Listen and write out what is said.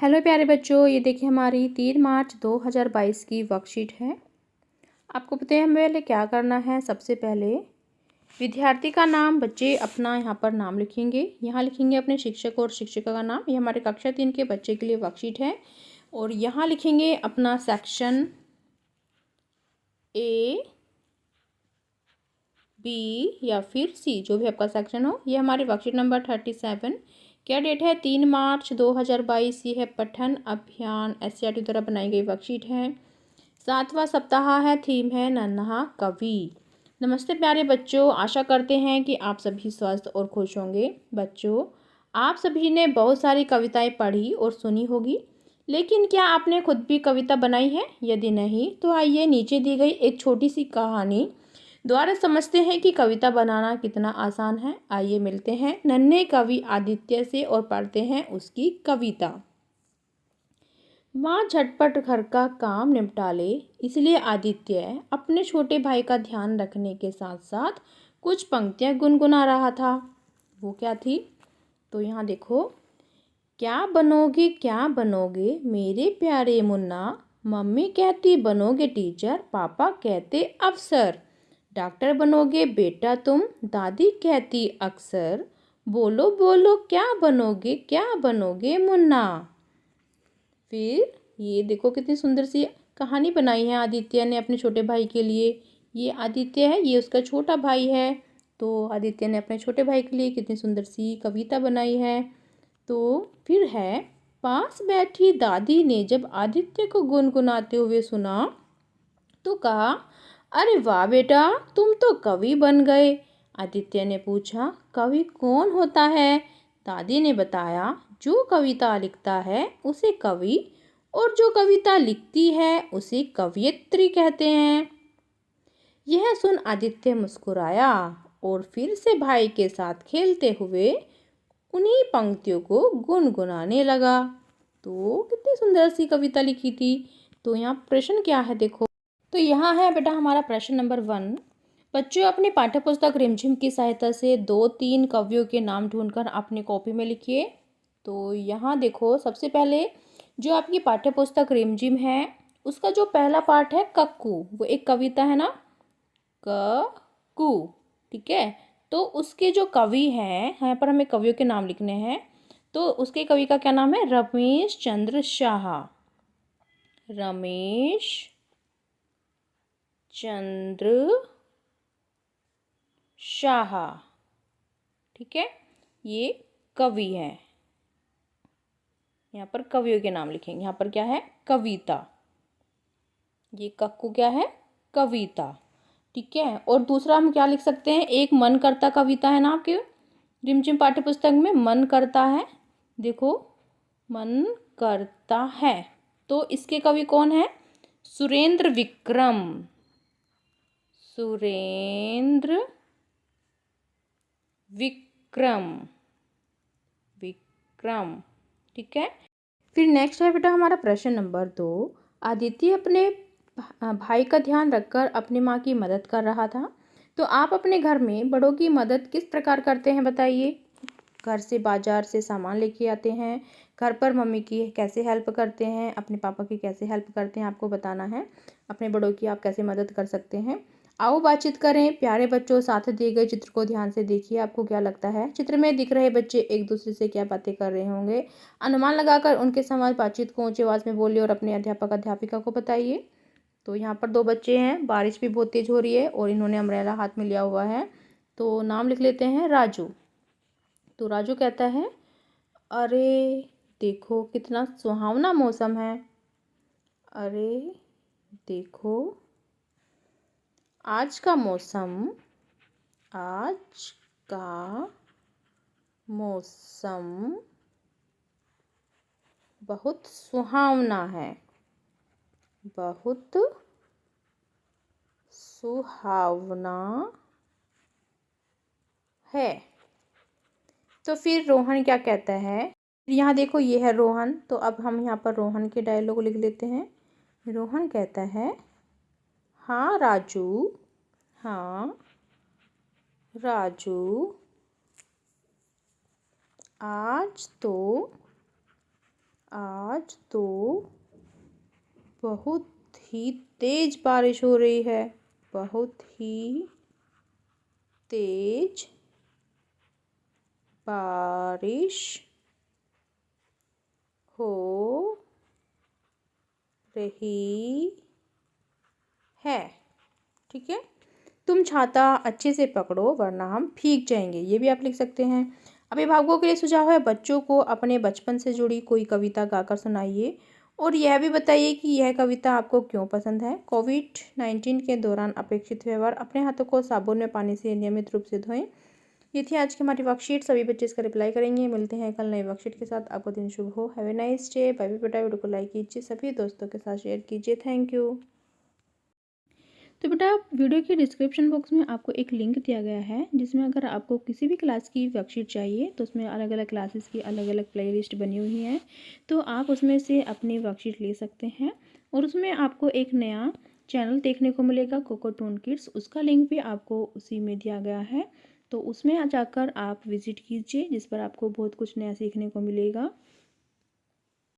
Hello प्यारे बच्चों, ये देखिए हमारी 3 मार्च 2022 की वर्कशीट है। आपको पता है हमें पहले क्या करना है। सबसे पहले विद्यार्थी का नाम, बच्चे अपना यहाँ पर नाम लिखेंगे। यहाँ लिखेंगे अपने शिक्षक और शिक्षिका का नाम। ये हमारे कक्षा 3 के बच्चे के लिए वर्कशीट है। और यहाँ लिखेंगे अपना सेक्शन ए, बी या फिर सी, जो भी आपका सेक्शन हो। ये हमारी वर्कशीट नंबर 37। क्या डेट है? 3 मार्च 2022। ये है पठन अभियान SCERT द्वारा बनाई गई वर्कशीट है। 7वां सप्ताह है। थीम है नन्हा कवि। नमस्ते प्यारे बच्चों, आशा करते हैं कि आप सभी स्वस्थ और खुश होंगे। बच्चों, आप सभी ने बहुत सारी कविताएं पढ़ी और सुनी होगी, लेकिन क्या आपने खुद भी कविता बनाई है? यदि नहीं तो आइए नीचे दी गई एक छोटी सी कहानी द्वारा समझते हैं कि कविता बनाना कितना आसान है। आइए मिलते हैं नन्हे कवि आदित्य से और पढ़ते हैं उसकी कविता। माँ झटपट घर का काम निपटा ले, इसलिए आदित्य अपने छोटे भाई का ध्यान रखने के साथ साथ कुछ पंक्तियाँ गुनगुना रहा था। वो क्या थी? तो यहाँ देखो, क्या बनोगे मेरे प्यारे मुन्ना, मम्मी कहती बनोगे टीचर, पापा कहते अफसर, डॉक्टर बनोगे बेटा तुम, दादी कहती अक्सर, बोलो बोलो क्या बनोगे मुन्ना। फिर ये देखो कितनी सुंदर सी कहानी बनाई है आदित्य ने अपने छोटे भाई के लिए। ये आदित्य है, ये उसका छोटा भाई है। तो आदित्य ने अपने छोटे भाई के लिए कितनी सुंदर सी कविता बनाई है। तो फिर है, पास बैठी दादी ने जब आदित्य को गुनगुनाते हुए सुना तो कहा, अरे वाह बेटा, तुम तो कवि बन गए। आदित्य ने पूछा, कवि कौन होता है? दादी ने बताया, जो कविता लिखता है उसे कवि, और जो कविता लिखती है उसे कवयित्री कहते हैं। यह सुन आदित्य मुस्कुराया और फिर से भाई के साथ खेलते हुए उन्हीं पंक्तियों को गुनगुनाने लगा। तो कितनी सुंदर सी कविता लिखी थी। तो यहाँ प्रश्न क्या है देखो। तो यहाँ है बेटा हमारा प्रश्न नंबर 1। बच्चों अपनी पाठ्यपुस्तक रिमझिम की सहायता से 2-3 कवियों के नाम ढूंढकर अपनी कॉपी में लिखिए। तो यहाँ देखो, सबसे पहले जो आपकी पाठ्यपुस्तक रिमझिम है उसका जो पहला पाठ है कक्कू, वो एक कविता है ना, कक्कू, ठीक है। तो उसके जो कवि हैं, यहाँ पर हमें कवियों के नाम लिखने हैं। तो उसके कवि का क्या नाम है? रमेश चंद्र शाह। रमेश चंद्र शाह, ठीक है, ये कवि है। यहाँ पर कवियों के नाम लिखेंगे। यहाँ पर क्या है? कविता। ये कक्कू क्या है? कविता, ठीक है। और दूसरा हम क्या लिख सकते हैं? एक मन करता कविता है ना आपके रिमझिम पाठ्यपुस्तक में, मन करता है। देखो, मन करता है, तो इसके कवि कौन है? सुरेंद्र विक्रम। सुरेंद्र विक्रम, विक्रम, ठीक है। फिर नेक्स्ट है बेटा हमारा प्रश्न नंबर 2। आदित्य अपने भाई का ध्यान रखकर अपनी माँ की मदद कर रहा था। तो आप अपने घर में बड़ों की मदद किस प्रकार करते हैं बताइए। घर से बाजार से सामान लेके आते हैं, घर पर मम्मी की कैसे हेल्प करते हैं, अपने पापा की कैसे हेल्प करते हैं, आपको बताना है। अपने बड़ों की आप कैसे मदद कर सकते हैं। आओ बातचीत करें। प्यारे बच्चों, साथ दिए गए चित्र को ध्यान से देखिए। आपको क्या लगता है चित्र में दिख रहे बच्चे एक दूसरे से क्या बातें कर रहे होंगे? अनुमान लगाकर उनके समाज बातचीत को ऊंची आवाज़ में बोलिए और अपने अध्यापक अध्यापिका को बताइए। तो यहाँ पर 2 बच्चे हैं, बारिश भी बहुत तेज हो रही है और इन्होंने अम्ब्रेला हाथ में लिया हुआ है। तो नाम लिख लेते हैं राजू। तो राजू कहता है, अरे देखो कितना सुहावना मौसम है। अरे देखो आज का मौसम, आज का मौसम बहुत सुहावना है, बहुत सुहावना है। तो फिर रोहन क्या कहता है? यहाँ देखो, ये है रोहन। तो अब हम यहाँ पर रोहन के डायलॉग लिख लेते हैं। रोहन कहता है, हाँ राजू, हाँ राजू, आज आज तो बहुत ही तेज बारिश हो रही है। बहुत ही तेज बारिश हो रही है। ठीक है, तुम छाता अच्छे से पकड़ो वरना हम भीग जाएंगे, ये भी आप लिख सकते हैं। अभिभावकों के लिए सुझाव है, बच्चों को अपने बचपन से जुड़ी कोई कविता गाकर सुनाइए और यह भी बताइए कि यह कविता आपको क्यों पसंद है। कोविड-19 के दौरान अपेक्षित व्यवहार, अपने हाथों को साबुन में पानी से नियमित रूप से धोएं। ये थी आज की हमारी वर्कशीट। सभी बच्चे इसका रिप्लाई करेंगे। मिलते हैं कल नई वर्कशीट के साथ। आपको दिन शुभ हो। Have a nice day. Bye bye बेटा। वीडियो को लाइक कीजिए, सभी दोस्तों के साथ शेयर कीजिए। Thank you. तो बेटा वीडियो के डिस्क्रिप्शन बॉक्स में आपको एक लिंक दिया गया है, जिसमें अगर आपको किसी भी क्लास की वर्कशीट चाहिए तो उसमें अलग अलग क्लासेस की अलग अलग प्लेलिस्ट बनी हुई है, तो आप उसमें से अपनी वर्कशीट ले सकते हैं। और उसमें आपको एक नया चैनल देखने को मिलेगा, कोकोटून किड्स, उसका लिंक भी आपको उसी में दिया गया है। तो उसमें जाकर आप विजिट कीजिए, जिस पर आपको बहुत कुछ नया सीखने को मिलेगा।